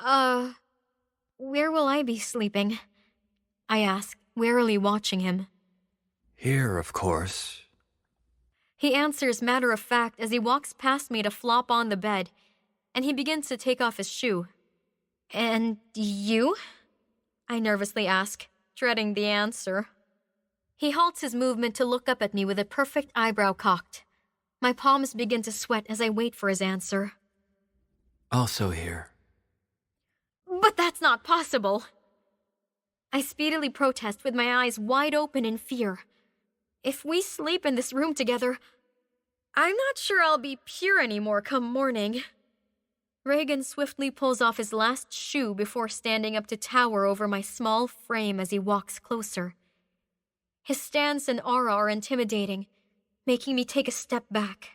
Uh, where will I be sleeping? I ask, warily watching him. Here, of course. He answers matter of fact as he walks past me to flop on the bed, and he begins to take off his shoe. And you? I nervously ask, dreading the answer. He halts his movement to look up at me with a perfect eyebrow cocked. My palms begin to sweat as I wait for his answer. Also here. But that's not possible. I speedily protest with my eyes wide open in fear. If we sleep in this room together, I'm not sure I'll be pure anymore come morning. Reagan swiftly pulls off his last shoe before standing up to tower over my small frame as he walks closer. His stance and aura are intimidating, making me take a step back.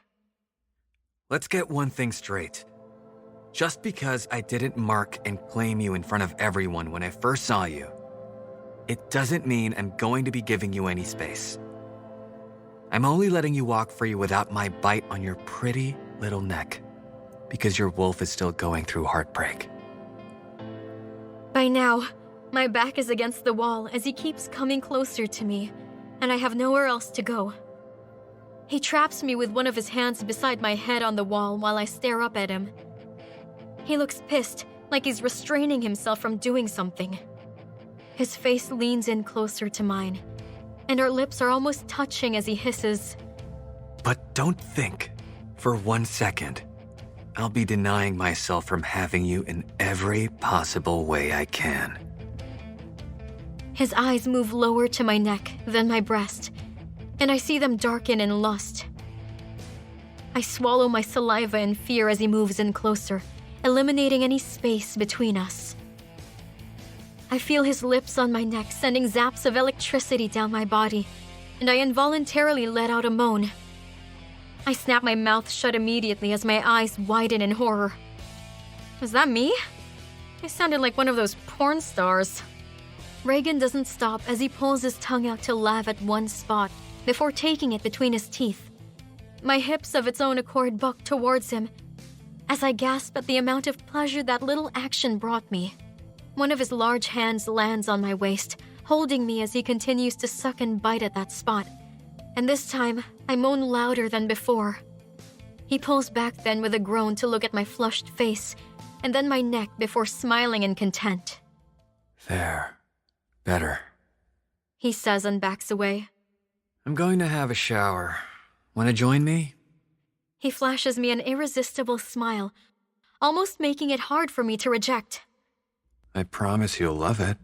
Let's get one thing straight. Just because I didn't mark and claim you in front of everyone when I first saw you, it doesn't mean I'm going to be giving you any space. I'm only letting you walk free without my bite on your pretty little neck, because your wolf is still going through heartbreak. By now, my back is against the wall as he keeps coming closer to me, and I have nowhere else to go. He traps me with one of his hands beside my head on the wall while I stare up at him. He looks pissed, like he's restraining himself from doing something. His face leans in closer to mine, and our lips are almost touching as he hisses. But don't think, for 1 second, I'll be denying myself from having you in every possible way I can. His eyes move lower to my neck, then my breast, and I see them darken in lust. I swallow my saliva in fear as he moves in closer, eliminating any space between us. I feel his lips on my neck sending zaps of electricity down my body, and I involuntarily let out a moan. I snap my mouth shut immediately as my eyes widen in horror. Was that me? I sounded like one of those porn stars. Reagan doesn't stop as he pulls his tongue out to lav at one spot before taking it between his teeth. My hips of its own accord buck towards him as I gasp at the amount of pleasure that little action brought me. One of his large hands lands on my waist, holding me as he continues to suck and bite at that spot. And this time, I moan louder than before. He pulls back then with a groan to look at my flushed face, and then my neck before smiling in content. There. Better. He says and backs away. I'm going to have a shower. Want to join me? He flashes me an irresistible smile, almost making it hard for me to reject. I promise you'll love it.